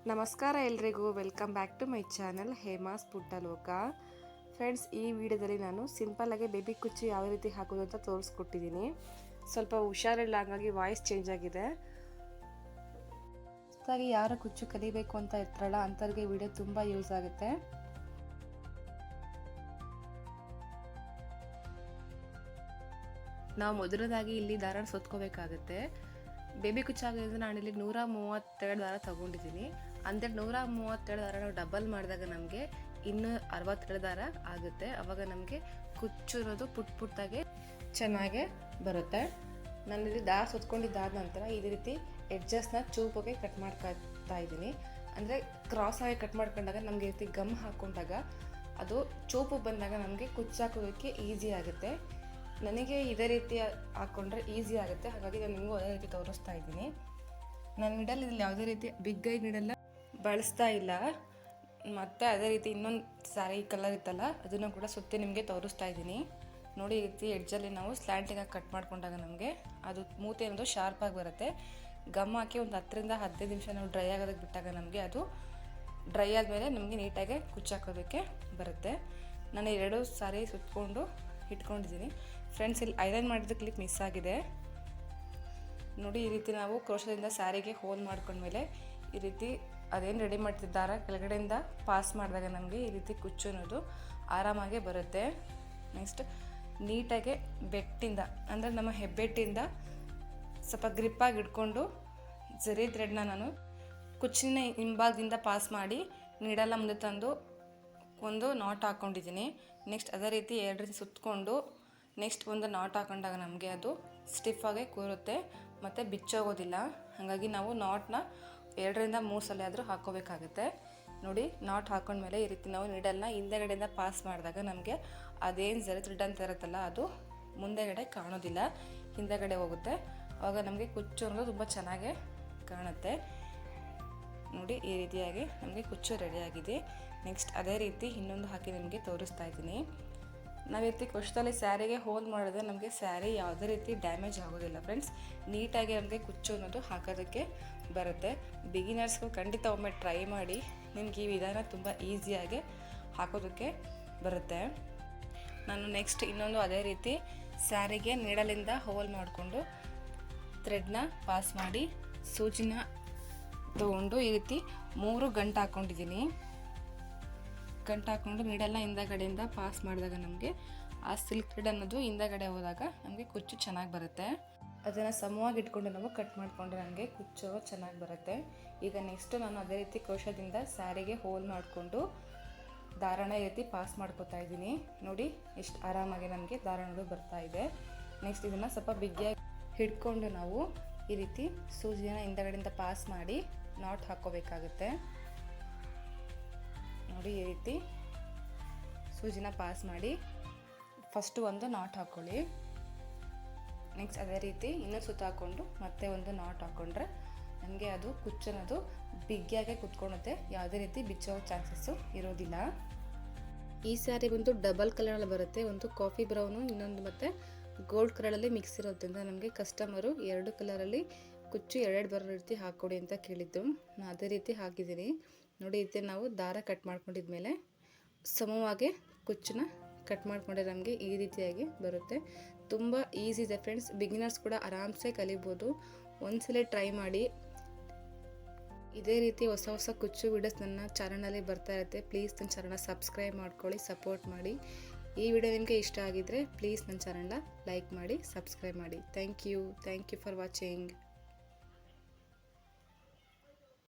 ನಮಸ್ಕಾರ ಎಲ್ರಿಗೂ, welcome back to my channel Hema's Puttaloka. Friends, ಈ ವಿಡಿಯೋದಲ್ಲಿ ನಾನು ಸಿಂಪಲ್ಲಾಗಿ ಬೇಬಿ ಕುಚ್ಚು ಯಾವ ರೀತಿ ಹಾಕೋದು ಅಂತ ತೋರಿಸ್ಕೊಟ್ಟಿದ್ದೀನಿ. ಸ್ವಲ್ಪ ಹುಷಾರಿಲ್ಲ, ಹಾಗಾಗಿ ವಾಯ್ಸ್ ಚೇಂಜ್ ಆಗಿದೆ. ಹೊಸದಾಗಿ ಯಾರು ಕುಚ್ಚು ಕಲಿಬೇಕು ಅಂತ ಇರ್ತಾರಲ್ಲ ಅಂಥವ್ರಿಗೆ ವಿಡಿಯೋ ತುಂಬ ಯೂಸ್ ಆಗುತ್ತೆ. ನಾವು ಮೊದಲದಾಗಿ ಇಲ್ಲಿ ದಾರ ಸುತ್ಕೋಬೇಕಾಗುತ್ತೆ. ಬೇಬಿ ಕುಚ್ಚಾಗೋದ್ರಿಂದ ನಾನಿಲ್ಲಿ 132 ದಾರ ತಗೊಂಡಿದ್ದೀನಿ. ಅಂದರೆ 132 ದಾರ ನಾವು ಡಬಲ್ ಮಾಡಿದಾಗ ನಮಗೆ ಇನ್ನೂ 62 ದಾರ ಆಗುತ್ತೆ. ಆವಾಗ ನಮಗೆ ಕುಚ್ಚು ಇರೋದು ಪುಟ್ಟಾಗಿ ಚೆನ್ನಾಗೆ ಬರುತ್ತೆ. ನಾನಿಲ್ಲಿ ದಾರ ಸುತ್ಕೊಂಡಿದ್ದಾದ ನಂತರ ಈ ರೀತಿ ಎಡ್ಜಸ್ನ ಚೂಪಾಗಿ ಕಟ್ ಮಾಡ್ಕೊತಾ ಇದ್ದೀನಿ. ಅಂದರೆ ಕ್ರಾಸ್ ಆಗಿ ಕಟ್ ಮಾಡ್ಕೊಂಡಾಗ ನಮಗೆ ಈ ರೀತಿ ಗಮ್ ಹಾಕೊಂಡಾಗ ಅದು ಚೂಪು ಬಂದಾಗ ನಮಗೆ ಕುಚ್ಚು ಹಾಕೋದಕ್ಕೆ ಈಸಿ ಆಗುತ್ತೆ. ನನಗೆ ಇದೇ ರೀತಿ ಹಾಕ್ಕೊಂಡ್ರೆ ಈಸಿ ಆಗುತ್ತೆ, ಹಾಗಾಗಿ ನಾನು ನಿಮಗೂ ಅದೇ ರೀತಿ ತೋರಿಸ್ತಾ ಇದ್ದೀನಿ. ನಾನು ನೀಡಲ್ ಇಲ್ಲಿ ಯಾವುದೇ ರೀತಿ ಬಿಗ್ ಐ ನೀಡಲ್ಲ ಬಳಸ್ತಾ ಇಲ್ಲ. ಮತ್ತು ಅದೇ ರೀತಿ ಇನ್ನೊಂದು ಸ್ಯಾರಿ ಕಲರ್ ಇತ್ತಲ್ಲ ಅದನ್ನು ಕೂಡ ಸುತ್ತಿ ನಿಮಗೆ ತೋರಿಸ್ತಾ ಇದ್ದೀನಿ. ನೋಡಿ, ಈ ರೀತಿ ಎಡ್ಜಲ್ಲಿ ನಾವು ಸ್ಲ್ಯಾಂಟಿಂಗಾಗಿ ಕಟ್ ಮಾಡ್ಕೊಂಡಾಗ ನಮಗೆ ಅದು ಮೂತಿ ಅನ್ನೋದು ಶಾರ್ಪಾಗಿ ಬರುತ್ತೆ. ಗಮ್ ಹಾಕಿ ಒಂದು 10ರಿಂದ 15 ನಿಮಿಷ ನಾವು ಡ್ರೈ ಆಗೋದಕ್ಕೆ ಬಿಟ್ಟಾಗ ನಮಗೆ ಅದು ಡ್ರೈ ಆದಮೇಲೆ ನಮಗೆ ನೀಟಾಗಿ ಕುಚ್ಚಾಕೋದಕ್ಕೆ ಬರುತ್ತೆ. ನಾನು 2 ಸಾರಿ ಸುತ್ತಕೊಂಡು ಇಟ್ಕೊಂಡಿದ್ದೀನಿ. ಫ್ರೆಂಡ್ಸ್, ಇಲ್ಲಿ ಐರನ್ ಮಾಡಿದ ಕ್ಲಿಪ್ ಮಿಸ್ ಆಗಿದೆ. ನೋಡಿ, ಈ ರೀತಿ ನಾವು ಕ್ರೋಶದಿಂದ ಸ್ಯಾರಿಗೆ ಹೋಲ್ ಮಾಡ್ಕೊಂಡ್ಮೇಲೆ ಈ ರೀತಿ ಅದೇನು ರೆಡಿ ಮಾಡ್ತಿದ್ದಾರ ಕೆಳಗಡೆಯಿಂದ ಪಾಸ್ ಮಾಡಿದಾಗ ನಮಗೆ ಈ ರೀತಿ ಕುಚ್ಚು ಅನ್ನೋದು ಆರಾಮಾಗಿ ಬರುತ್ತೆ. ನೆಕ್ಸ್ಟ್ ನೀಟಾಗಿ ಬೆಟ್ಟಿಂದ, ಅಂದರೆ ನಮ್ಮ ಹೆಬ್ಬೆಟ್ಟಿಂದ ಸ್ವಲ್ಪ ಗ್ರಿಪ್ಪಾಗಿ ಇಟ್ಕೊಂಡು ಜರಿ ಥ್ರೆಡ್ನ ನಾನು ಕುಚ್ಚಿನ ಹಿಂಭಾಗದಿಂದ ಪಾಸ್ ಮಾಡಿ ನೀಡಲ್ಲ ಮುಂದೆ ತಂದು ಒಂದು ನಾಟ್ ಹಾಕ್ಕೊಂಡಿದ್ದೀನಿ. ನೆಕ್ಸ್ಟ್ ಅದೇ ರೀತಿ 2 ರೀತಿ ಸುತ್ತಕೊಂಡು ನೆಕ್ಸ್ಟ್ ಒಂದು ನಾಟ್ ಹಾಕೊಂಡಾಗ ನಮಗೆ ಅದು ಸ್ಟಿಫಾಗಿ ಕೂರುತ್ತೆ ಮತ್ತು ಬಿಚ್ಚೋಗೋದಿಲ್ಲ. ಹಾಗಾಗಿ ನಾವು ನಾಟ್ನ 2ರಿಂದ 3 ಸಲ ಆದರೂ ಹಾಕ್ಕೋಬೇಕಾಗುತ್ತೆ. ನೋಡಿ, ನಾಟ್ ಹಾಕೊಂಡ್ಮೇಲೆ ಈ ರೀತಿ ನಾವು ನೀಡಲ್ನ ಹಿಂದೆಗಡೆಯಿಂದ ಪಾಸ್ ಮಾಡಿದಾಗ ನಮಗೆ ಅದೇನು ಜರಿ ಥ್ರೆಡ್ ಅಂತ ಇರುತ್ತಲ್ಲ ಅದು ಮುಂದೆಗಡೆ ಕಾಣೋದಿಲ್ಲ, ಹಿಂದೆಗಡೆ ಹೋಗುತ್ತೆ. ಆವಾಗ ನಮಗೆ ಕುಚ್ಚು ಅನ್ನೋದು ತುಂಬ ಚೆನ್ನಾಗೇ ಕಾಣುತ್ತೆ. ನೋಡಿ, ಈ ರೀತಿಯಾಗಿ ನಮಗೆ ಕುಚ್ಚು ರೆಡಿಯಾಗಿದೆ. ನೆಕ್ಸ್ಟ್ ಅದೇ ರೀತಿ ಇನ್ನೊಂದು ಹಾಕಿ ನಿಮಗೆ ತೋರಿಸ್ತಾ ಇದ್ದೀನಿ. ನಾವು ಈ ರೀತಿ ಕುಚ್ಚಲ್ಲಿ ಸ್ಯಾರಿಗೆ ಹೋಲ್ ಮಾಡಿದ್ರೆ ನಮಗೆ ಸ್ಯಾರಿ ಯಾವುದೇ ರೀತಿ ಡ್ಯಾಮೇಜ್ ಆಗೋದಿಲ್ಲ. ಫ್ರೆಂಡ್ಸ್, ನೀಟಾಗಿ ನಮಗೆ ಕುಚ್ಚು ಅನ್ನೋದು ಹಾಕೋದಕ್ಕೆ ಬರುತ್ತೆ. ಬಿಗಿನರ್ಸ್ಗೂ ಖಂಡಿತ ಒಮ್ಮೆ ಟ್ರೈ ಮಾಡಿ, ನಿಮ್ಗೆ ಈ ವಿಧಾನ ತುಂಬ ಈಸಿಯಾಗಿ ಹಾಕೋದಕ್ಕೆ ಬರುತ್ತೆ. ನಾನು ನೆಕ್ಸ್ಟ್ ಇನ್ನೊಂದು ಅದೇ ರೀತಿ ಸ್ಯಾರಿಗೆ ನೀಡಲಿಂದ ಹೋಲ್ ಮಾಡಿಕೊಂಡು ಥ್ರೆಡ್ನ ಪಾಸ್ ಮಾಡಿ ಸೂಜಿನ ತೊಗೊಂಡು ಈ ರೀತಿ 3 ಗಂಟು ಹಾಕ್ಕೊಂಡಿದ್ದೀನಿ. ಗಂಟು ಹಾಕ್ಕೊಂಡು ನೀಡಲ್ಲ ಹಿಂದಗಡೆಯಿಂದ ಪಾಸ್ ಮಾಡಿದಾಗ ನಮಗೆ ಆ ಸಿಲ್ಕ್ ಥ್ರೆಡ್ ಅನ್ನೋದು ಹಿಂದಗಡೆ ಹೋದಾಗ ನಮಗೆ ಕುಚ್ಚು ಚೆನ್ನಾಗಿ ಬರುತ್ತೆ. ಅದನ್ನು ಸಮವಾಗಿ ಇಟ್ಕೊಂಡು ನಾವು ಕಟ್ ಮಾಡಿಕೊಂಡ್ರೆ ನಮಗೆ ಕುಚ್ಚು ಚೆನ್ನಾಗಿ ಬರುತ್ತೆ. ಈಗ ನೆಕ್ಸ್ಟು ನಾನು ಅದೇ ರೀತಿ ಕ್ರೋಶದಿಂದ ಸ್ಯಾರಿಗೆ ಹೋಲ್ ಮಾಡಿಕೊಂಡು ದಾರಣ ಈ ರೀತಿ ಪಾಸ್ ಮಾಡ್ಕೋತಾ ಇದ್ದೀನಿ. ನೋಡಿ, ಎಷ್ಟು ಆರಾಮಾಗಿ ನಮಗೆ ದಾರಣ ಬರ್ತಾ ಇದೆ. ನೆಕ್ಸ್ಟ್ ಇದನ್ನು ಸ್ವಲ್ಪ ಬಿಗಿಯಾಗಿ ಹಿಡ್ಕೊಂಡು ನಾವು ಈ ರೀತಿ ಸೂಜಿನ ಹಿಂದಗಡೆಯಿಂದ ಪಾಸ್ ಮಾಡಿ ನಾಟ್ ಹಾಕ್ಕೋಬೇಕಾಗುತ್ತೆ. ನೋಡಿ, ಈ ರೀತಿ ಸೂಜಿನ ಪಾಸ್ ಮಾಡಿ ಫಸ್ಟು ಒಂದು ನಾಟ್ ಹಾಕ್ಕೊಳ್ಳಿ. ನೆಕ್ಸ್ಟ್ ಅದೇ ರೀತಿ ಇನ್ನೂ ಸುತ್ತ ಹಾಕ್ಕೊಂಡು ಮತ್ತೆ ಒಂದು ನಾಟ್ ಹಾಕ್ಕೊಂಡ್ರೆ ನಮಗೆ ಅದು ಕುಚ್ಚನದು ಬಿಗಿಯಾಗೆ ಕುತ್ಕೊಳ್ಳುತ್ತೆ, ಯಾವುದೇ ರೀತಿ ಬಿಚ್ಚೋ ಚಾನ್ಸಸ್ಸು ಇರೋದಿಲ್ಲ. ಈ ಸ್ಯಾರಿ ಬಂದು ಡಬಲ್ ಕಲರಲ್ಲಿ ಬರುತ್ತೆ. ಒಂದು ಕಾಫಿ ಬ್ರೌನು, ಇನ್ನೊಂದು ಮತ್ತು ಗೋಲ್ಡ್ ಕಲರಲ್ಲಿ ಮಿಕ್ಸ್ ಇರೋದ್ರಿಂದ ನಮಗೆ ಕಸ್ಟಮರು 2 ಕಲರಲ್ಲಿ ಕುಚ್ಚು 2 ಬರೋ ರೀತಿ ಹಾಕ್ಕೊಡಿ ಅಂತ ಕೇಳಿದ್ದು. ನಾನು ಅದೇ ರೀತಿ ಹಾಕಿದ್ದೀನಿ. ನೋಡಿ, ಇದೇ ನಾವು ದಾರ ಕಟ್ ಮಾಡ್ಕೊಂಡಿದ್ಮೇಲೆ ಸಮವಾಗಿ ಕುಚ್ಚನ್ನ ಕಟ್ ಮಾಡಿಕೊಂಡ್ರೆ ನಮಗೆ ಈ ರೀತಿಯಾಗಿ ಬರುತ್ತೆ. ತುಂಬ ಈಸಿ ಇದೆ ಫ್ರೆಂಡ್ಸ್, ಬಿಗಿನರ್ಸ್ ಕೂಡ ಆರಾಮ್ಸೆ ಕಲಿಬೋದು. ಒಂದ್ಸಲ ಟ್ರೈ ಮಾಡಿ. ಇದೇ ರೀತಿ ಹೊಸ ಕುಚ್ಚು ವಿಡಿಯೋಸ್ ನನ್ನ ಚಾನಲಲ್ಲಿ ಬರ್ತಾ ಇರುತ್ತೆ. ಪ್ಲೀಸ್ ನನ್ನ ಚಾನಲ್ನ ಸಬ್ಸ್ಕ್ರೈಬ್ ಮಾಡ್ಕೊಳ್ಳಿ, ಸಪೋರ್ಟ್ ಮಾಡಿ. ಈ ವಿಡಿಯೋ ನಿಮಗೆ ಇಷ್ಟ ಆಗಿದ್ದರೆ ಪ್ಲೀಸ್ ನನ್ನ ಚಾನಲ್ನ ಲೈಕ್ ಮಾಡಿ, ಸಬ್ಸ್ಕ್ರೈಬ್ ಮಾಡಿ. Thank you for watching.